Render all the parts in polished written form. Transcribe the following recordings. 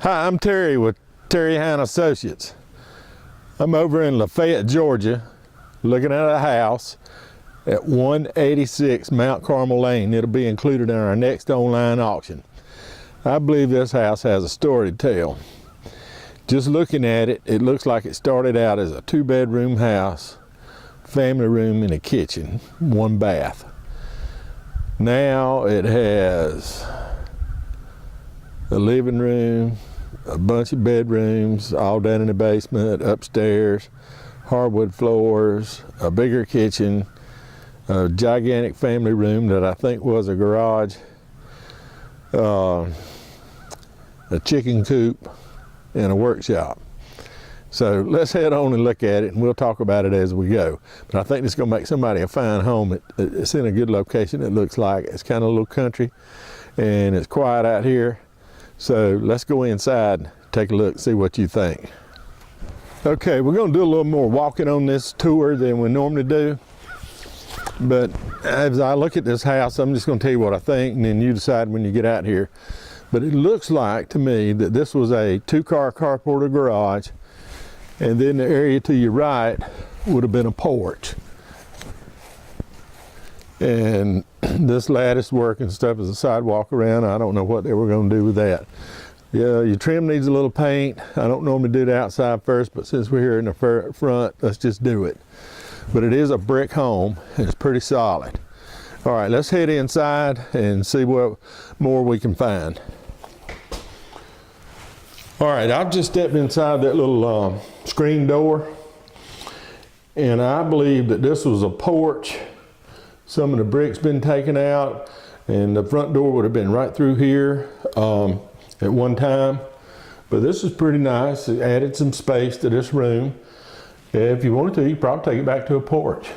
Hi, I'm Terry with Terry Hine Associates. I'm over in Lafayette, Georgia, looking at a house at 186 Mount Carmel Lane. It'll be included in our next online auction. I believe this house has a story to tell. Just looking at it, it looks like it started out as a 2-bedroom house, family room and a kitchen, 1 bath. Now it has a living room, a bunch of bedrooms, all down in the basement, upstairs, hardwood floors, a bigger kitchen, a gigantic family room that I think was a garage, a chicken coop, and a workshop. So let's head on and look at it, and we'll talk about it as we go. But I think it's going to make somebody a fine home. It's in a good location, it looks like. It's kind of a little country, and it's quiet out here. So let's go inside, take a look, see what you think. Okay, we're going to do a little more walking on this tour than we normally do. But as I look at this house, I'm just going to tell you what I think, and then you decide when you get out here. But it looks like to me that this was a 2-car carport or garage, and then the area to your right would have been a porch. And this lattice work and stuff is a sidewalk around. I don't know what they were going to do with that. Yeah, your trim needs a little paint. I don't normally do the outside first, but since we're here in the front, let's just do it. But it is a brick home, and it's pretty solid. All right, let's head inside and see what more we can find. All right, I've just stepped inside that little screen door, and I believe that this was a porch. Some of the bricks been taken out, and the front door would have been right through here at one time. But this is pretty nice. It added some space to this room. If you wanted to, you could probably take it back to a porch.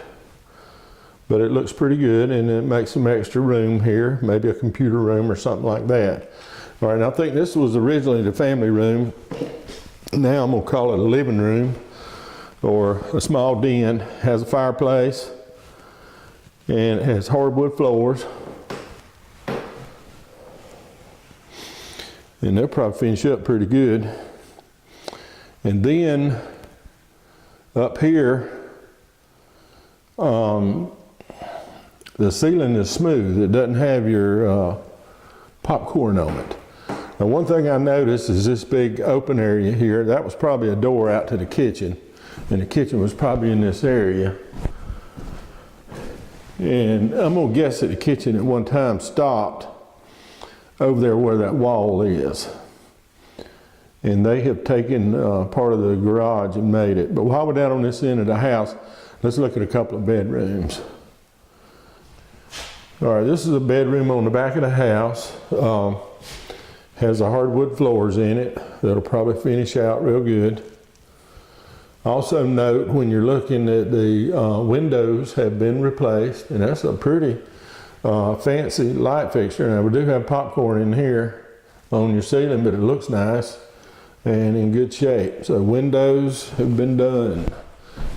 But it looks pretty good, and it makes some extra room here, maybe a computer room or something like that. All right, I think this was originally the family room. Now I'm gonna call it a living room or a small den. Has a fireplace, and it has hardwood floors. And they'll probably finish up pretty good. And then up here, the ceiling is smooth. It doesn't have your popcorn on it. Now, one thing I noticed is this big open area here. That was probably a door out to the kitchen, and the kitchen was probably in this area. And I'm gonna guess that the kitchen at one time stopped over there where that wall is. And they have taken part of the garage and made it. But while we're down on this end of the house, let's look at a couple of bedrooms. All right, this is a bedroom on the back of the house. Has the hardwood floors in it. That'll probably finish out real good. Also note, when you're looking that the windows have been replaced, and that's a pretty fancy light fixture. Now we do have popcorn in here on your ceiling, but it looks nice and in good shape. So windows have been done,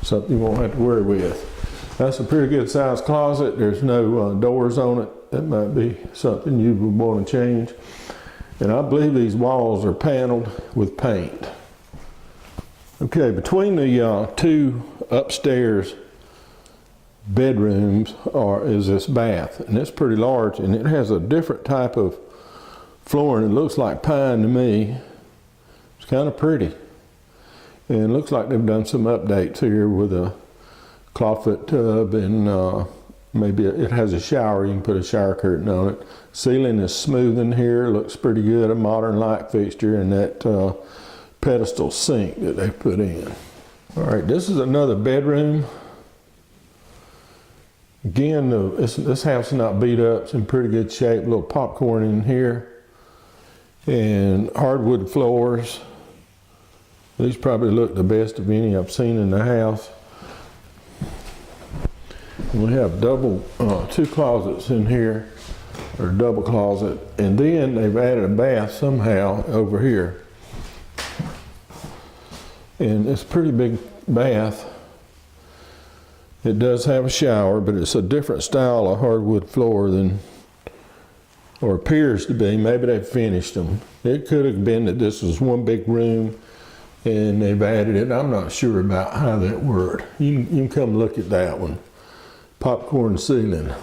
something you won't have to worry with. That's a pretty good sized closet. There's no doors on it. That might be something you would want to change. And I believe these walls are paneled with paint. Okay, between the 2 upstairs bedrooms is this bath, and it's pretty large, and it has a different type of flooring. It looks like pine to me. It's kind of pretty, and it looks like they've done some updates here with a clawfoot tub, and maybe it has a shower. You can put a shower curtain on it. Ceiling is smooth in here. Looks pretty good. A modern light fixture, and that pedestal sink that they put in. All right, this is another bedroom. Again, this house is not beat up. It's in pretty good shape. A little popcorn in here, and hardwood floors. These probably look the best of any I've seen in the house. We have 2 closets in here, or double closet, and then they've added a bath somehow over here. And it's a pretty big bath. It does have a shower, but it's a different style of hardwood floor than, or appears to be. Maybe they've finished them. It could have been that this was one big room and they've added it. I'm not sure about how that worked. You can come look at that one. Popcorn ceiling.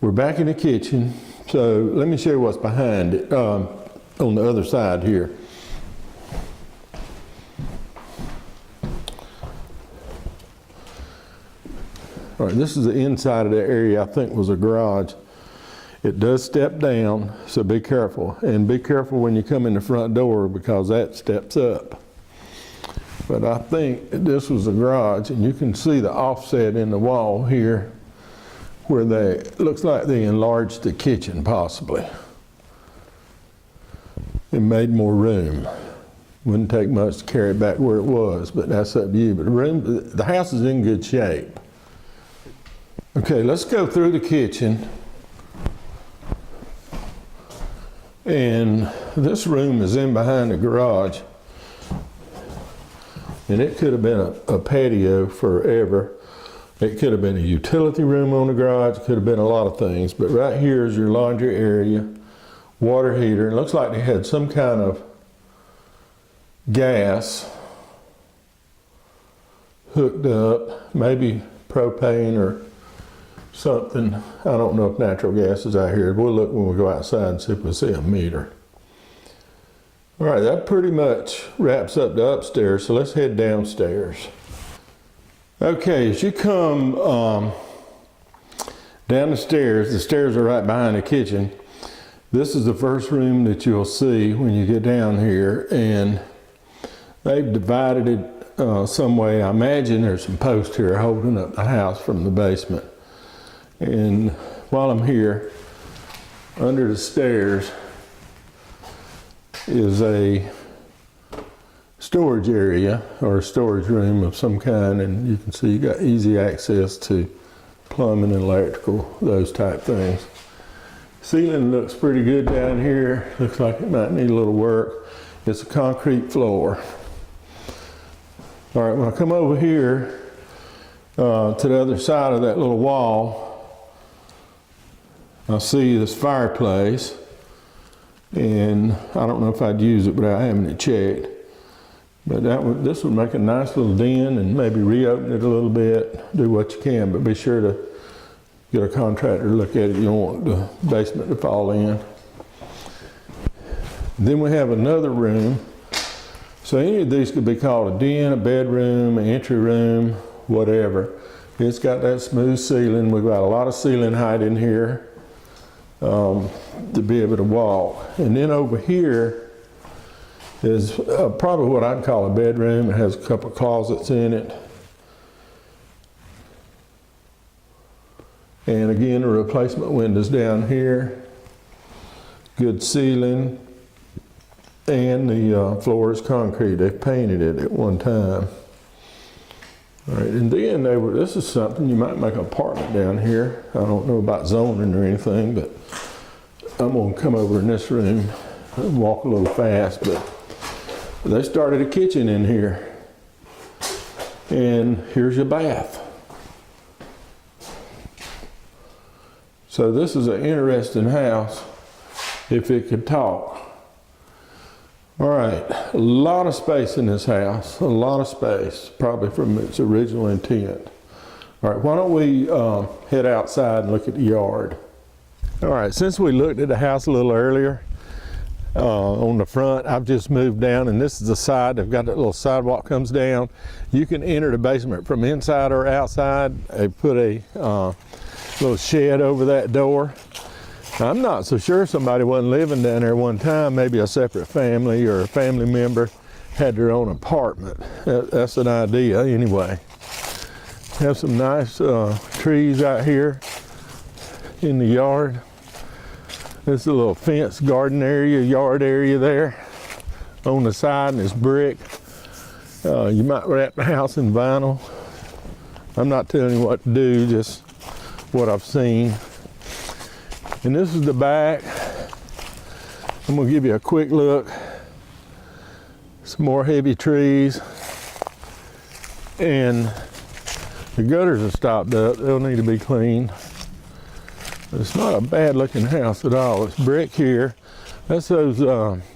We're back in the kitchen. So let me show you what's behind it on the other side here. All right, this is the inside of the area I think was a garage. It does step down, so be careful. And be careful when you come in the front door because that steps up. But I think this was a garage, and you can see the offset in the wall here where looks like they enlarged the kitchen possibly. It made more room. Wouldn't take much to carry it back where it was, but that's up to you. But the house is in good shape. Okay, let's go through the kitchen. And this room is in behind the garage. And it could have been a patio forever. It could have been a utility room on the garage. It could have been a lot of things. But right here is your laundry area, water heater. It looks like they had some kind of gas hooked up, maybe propane or something. I don't know if natural gas is out here. We'll look when we go outside and see if we see a meter. All right, that pretty much wraps up the upstairs, so let's head downstairs. Okay, as you come down the stairs are right behind the kitchen. This is the first room that you'll see when you get down here, and they've divided it some way. I imagine there's some posts here holding up the house from the basement. And while I'm here, under the stairs is a storage area or a storage room of some kind, and you can see you got easy access to plumbing and electrical, those type things. Ceiling looks pretty good down here. Looks like it might need a little work. It's a concrete floor. All right, when I come over here to the other side of that little wall, I see this fireplace, and I don't know if I'd use it without having it checked. But this would make a nice little den, and maybe reopen it a little bit, do what you can, but be sure to get a contractor to look at it. You don't want the basement to fall in. Then we have another room. So any of these could be called a den, a bedroom, an entry room, whatever. It's got that smooth ceiling. We've got a lot of ceiling height in here to be able to walk. And then over here is probably what I'd call a bedroom. It has a couple of closets in it. And again, the replacement windows down here. Good ceiling. And the floor is concrete. They painted it at one time. All right, and then this is something, you might make an apartment down here. I don't know about zoning or anything, but I'm gonna come over in this room and walk a little fast, but they started a kitchen in here. And here's your bath. So this is an interesting house if it could talk. All right, a lot of space in this house, a lot of space, probably from its original intent. All right, why don't we head outside and look at the yard. All right, since we looked at the house a little earlier, on the front, I've just moved down, and this is the side. They've got that little sidewalk comes down. You can enter the basement from inside or outside. They put a little shed over that door. I'm not so sure somebody wasn't living down there one time, maybe a separate family or a family member had their own apartment. That's an idea anyway. Have some nice trees out here in the yard. This is a little fenced garden area, yard area there on the side, and it's brick. You might wrap the house in vinyl. I'm not telling you what to do, just what I've seen. And this is the back. I'm gonna give you a quick look. Some more heavy trees. And the gutters are stopped up. They'll need to be cleaned. But it's not a bad looking house at all. It's brick here. That's those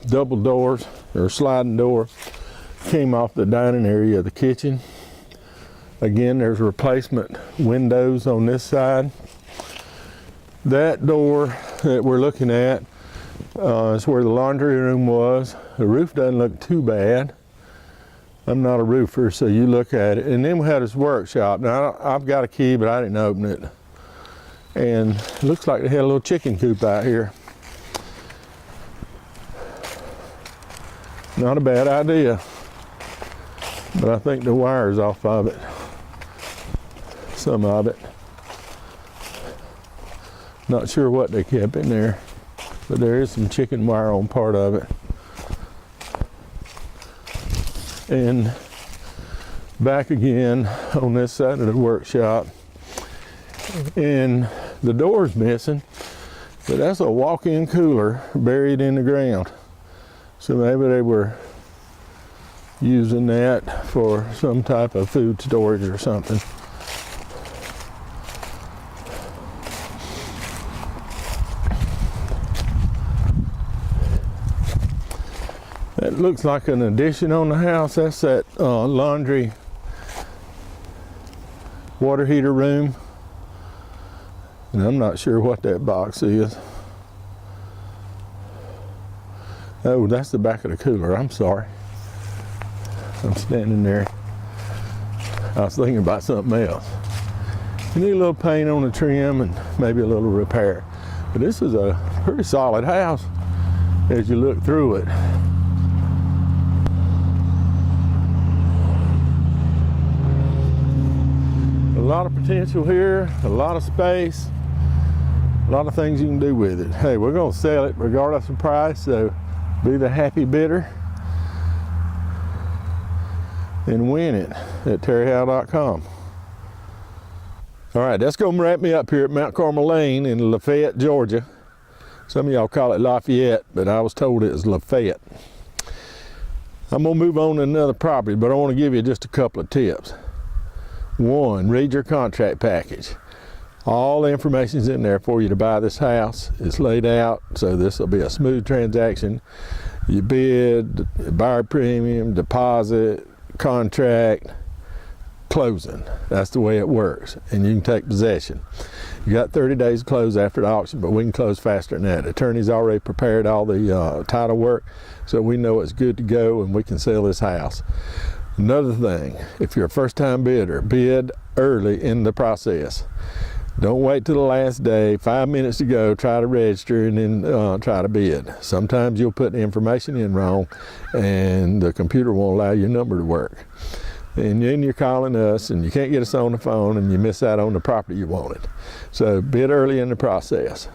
double doors or sliding door. Came off the dining area of the kitchen. Again, there's replacement windows on this side. That door that we're looking at is where the laundry room was. The roof doesn't look too bad. I'm not a roofer, so you look at it. And then we had this workshop. Now, I've got a key, but I didn't open it. And it looks like they had a little chicken coop out here. Not a bad idea. But I think the wire's off of it. Some of it. Not sure what they kept in there, but there is some chicken wire on part of it. And back again on this side of the workshop. And the door's missing, but that's a walk-in cooler buried in the ground. So maybe they were using that for some type of food storage or something. That looks like an addition on the house. That's that laundry water heater room. And I'm not sure what that box is. Oh, that's the back of the cooler. I'm sorry. I'm standing there. I was thinking about something else. You need a little paint on the trim and maybe a little repair. But this is a pretty solid house as you look through it. A lot of potential here, a lot of space, a lot of things you can do with it. Hey, we're going to sell it regardless of price, so be the happy bidder and win it at terryhowe.com. All right, that's going to wrap me up here at Mount Carmel Lane in Lafayette, Georgia. Some of y'all call it Lafayette, but I was told it was Lafayette. I'm going to move on to another property, but I want to give you just a couple of tips. One, read your contract package. All the information's in there for you to buy this house. It's laid out, so this will be a smooth transaction. You bid, buyer premium, deposit, contract, closing. That's the way it works, and you can take possession. You got 30 days to close after the auction, but we can close faster than that. The attorney's already prepared all the title work, so we know it's good to go and we can sell this house. Another thing, if you're a first-time bidder, bid early in the process. Don't wait till the last day, 5 minutes to go, try to register and then try to bid. Sometimes you'll put the information in wrong and the computer won't allow your number to work. And then you're calling us and you can't get us on the phone and you miss out on the property you wanted. So bid early in the process.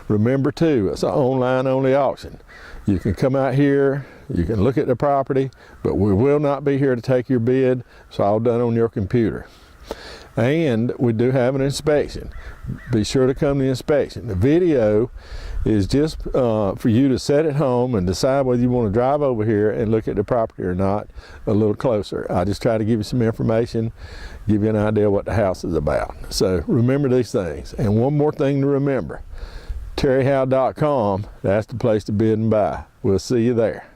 Remember too, it's an online only auction. You can come out here, you can look at the property, but we will not be here to take your bid. It's all done on your computer. And we do have an inspection. Be sure to come to the inspection. The video is just for you to sit at home and decide whether you want to drive over here and look at the property or not a little closer. I just try to give you some information, give you an idea what the house is about. So remember these things. And one more thing to remember, terryhowe.com, that's the place to bid and buy. We'll see you there.